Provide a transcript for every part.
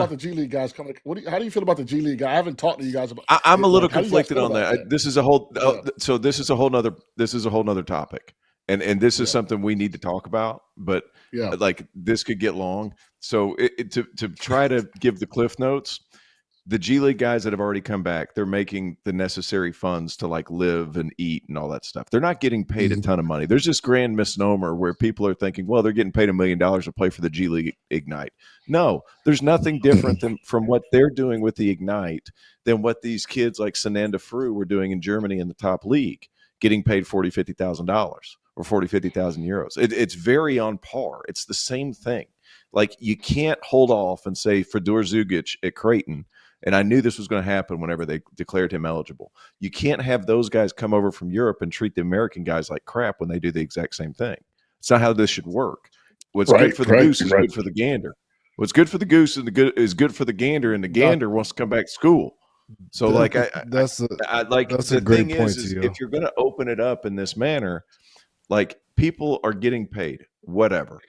about the G League guys coming? How do you feel about the G League guy? I haven't talked to you guys about. I'm a little how do you guys conflicted feel on about that. This is a whole. So this is a whole nother topic, and this is something we need to talk about. But like this could get long. So to try to give the cliff notes. The G League guys that have already come back, they're making the necessary funds to like live and eat and all that stuff. They're not getting paid a ton of money. There's this grand misnomer where people are thinking, well, they're getting paid $1 million to play for the G League Ignite. No, there's nothing different from what they're doing with the Ignite than what these kids like Sananda Fru were doing in Germany in the top league, getting paid $40,000, $50,000 or 40, 50,000 euros. It's very on par. It's the same thing. Like you can't hold off and say Fedor Zugic at Creighton. And I knew this was going to happen whenever they declared him eligible. You can't have those guys come over from Europe and treat the American guys like crap when they do the exact same thing. It's not how this should work. What's good for the goose is good for the gander. What's good for the goose is good for the gander, and the gander wants to come back to school. So, that's a great point. If you're going to open it up in this manner, like people are getting paid, whatever.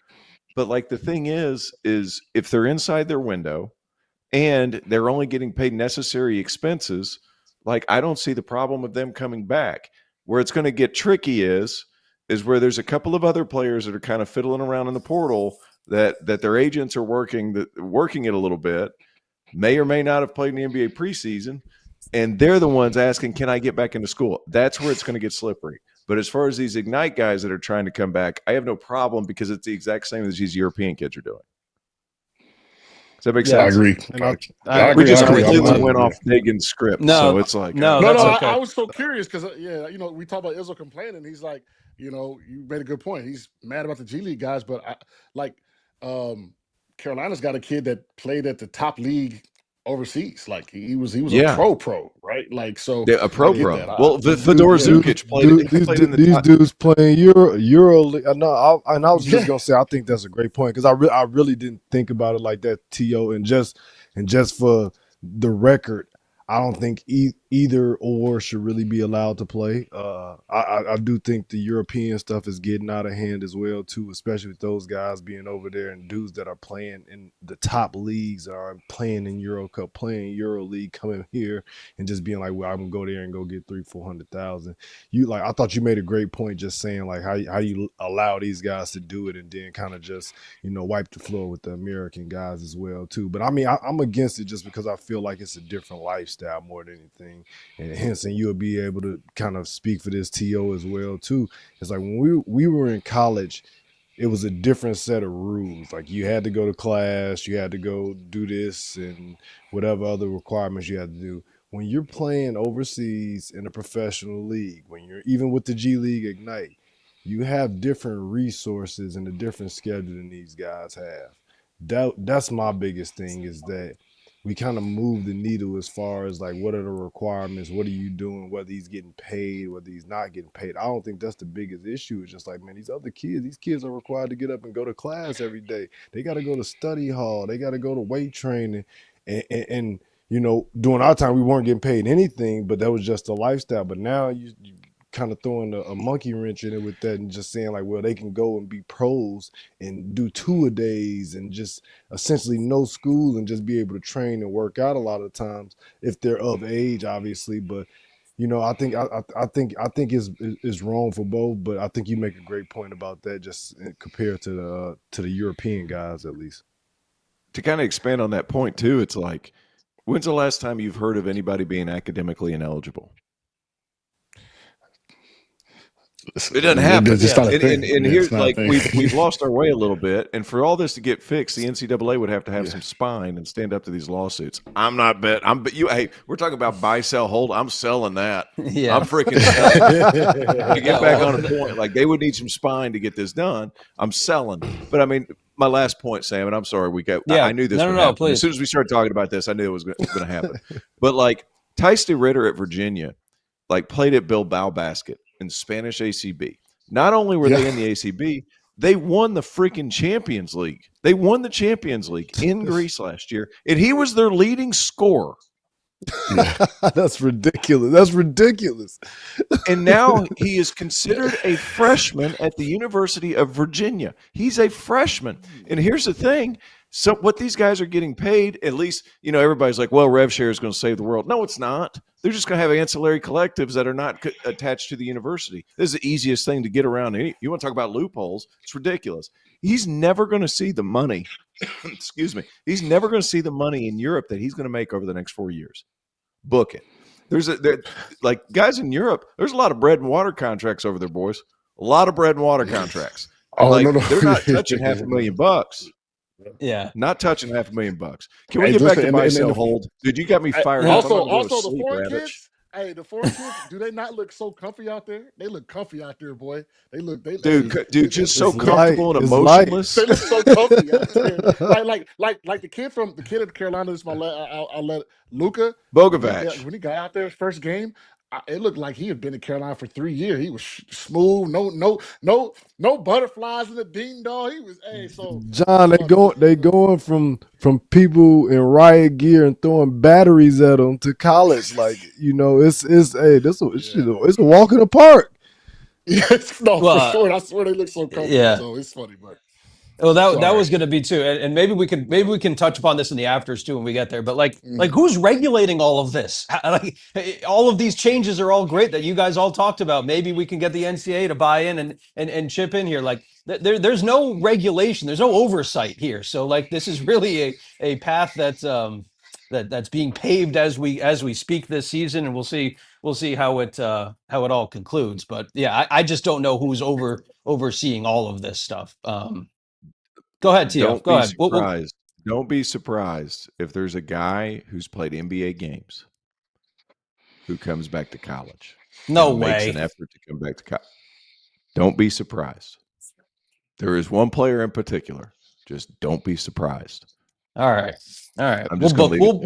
But like the thing is if they're inside their window, and they're only getting paid necessary expenses, like I don't see the problem of them coming back. Where it's going to get tricky is where there's a couple of other players that are kind of fiddling around in the portal that their agents are working it a little bit, may or may not have played in the NBA preseason, and they're the ones asking, can I get back into school? That's where it's going to get slippery. But as far as these Ignite guys that are trying to come back, I have no problem because it's the exact same as these European kids are doing. Does that make sense? I agree. We just completely went off Megan's script. So it's like no. Okay. I was so curious because we talked about Izzo complaining. He's like, you made a good point. He's mad about the G League guys, but Carolina's got a kid that played at the top league overseas. Like he was a pro, right? Like so, a pro. Well, Fedor Zugic played in the these dudes playing Euro League. I was just gonna say, I think that's a great point because I really didn't think about it like that, T.O. And just for the record, I don't think either or should really be allowed to play. I do think the European stuff is getting out of hand as well too, especially with those guys being over there and dudes that are playing in the top leagues, are playing in Euro Cup, playing Euro League, coming here and just being like, well, I'm gonna go there and go get 300,000-400,000. I thought you made a great point just saying like how you allow these guys to do it and then kind of just wipe the floor with the American guys as well too. But I mean, I'm against it just because I feel like it's a different lifestyle more than anything. And hence, and you'll be able to kind of speak for this, T.O. as well too. It's like when we were in college, it was a different set of rules. Like you had to go to class, you had to go do this and whatever other requirements you had to do. When you're playing overseas in a professional league, when you're even with the G League Ignite, you have different resources and a different schedule than these guys have. That's my biggest thing, is that we kind of move the needle as far as like what are the requirements, what are you doing, whether he's getting paid, whether he's not getting paid. I don't think that's the biggest issue. It's just like, man, these kids are required to get up and go to class every day. They got to go to study hall. They got to go to weight training. And during our time, we weren't getting paid anything, but that was just a lifestyle. But now you kind of throwing a monkey wrench in it with that and just saying like, well, they can go and be pros and do 2-a-days and just essentially no school and just be able to train and work out a lot of times if they're of age, obviously. But I think it's wrong for both. But I think you make a great point about that, just compared to the European guys, at least. To kind of expand on that point too, it's like, when's the last time you've heard of anybody being academically ineligible? It doesn't happen. And here's like we've lost our way a little bit. And for all this to get fixed, the NCAA would have to have some spine and stand up to these lawsuits. I'm not bet. Hey, we're talking about buy, sell, hold. I'm selling that. Yeah. I'm freaking selling. To get back on a point, like they would need some spine to get this done. I'm selling. But I mean, my last point, Sam, and I'm sorry I knew this would happen. Please. As soon as we started talking about this, I knew it was going to happen. But like Tyson Ritter at Virginia, like played at Bilbao Basket in Spanish ACB. Not only were they in the ACB, they won the freaking Champions League. They won the Champions League in Greece last year, and he was their leading scorer. That's ridiculous. And now he is considered a freshman at the University of Virginia. He's a freshman. And here's the thing. So what these guys are getting paid, at least, everybody's like, well, rev share is going to save the world. No, it's not. They're just going to have ancillary collectives that are not attached to the university. This is the easiest thing to get around. You want to talk about loopholes? It's ridiculous. He's never going to see the money. Excuse me. He's never going to see the money in Europe that he's going to make over the next 4 years. Book it. Like guys in Europe, there's a lot of bread and water contracts over there, boys. A lot of bread and water contracts. No. They're not touching $500,000. Yeah, not touching $500,000. Can we get back to buy, sell, hold? Dude, you got me fired up. Also, the foreign kids. Hey, the foreign kids, do they not look so comfy out there? They look comfy out there, boy. Dude, just so comfortable and emotionless. They look so comfy out there. Like the kid of Carolina. This is I'll let Luka Bogovac. When he got out there his first game, it looked like he had been in Carolina for 3 years. He was smooth, no butterflies in the ding dong. He was John. They going from people in riot gear and throwing batteries at them to college. Like it's a walk in the park. For sure. I swear they look so comfortable. Yeah. So it's funny, but. Well, that was going to be too, and maybe we can touch upon this in the afters too when we get there. But like who's regulating all of this? Like all of these changes are all great that you guys all talked about. Maybe we can get the NCAA to buy in and chip in here. Like there's no regulation, there's no oversight here. So like this is really a path that's being paved as we speak this season, and we'll see how it all concludes. But yeah, I just don't know who's overseeing all of this stuff. Go ahead, Tio. Go ahead. Don't be surprised if there's a guy who's played NBA games who comes back to college. No way. Makes an effort to come back to college. Don't be surprised. There is one player in particular. Just don't be surprised. All right. I'm just going to leave it there.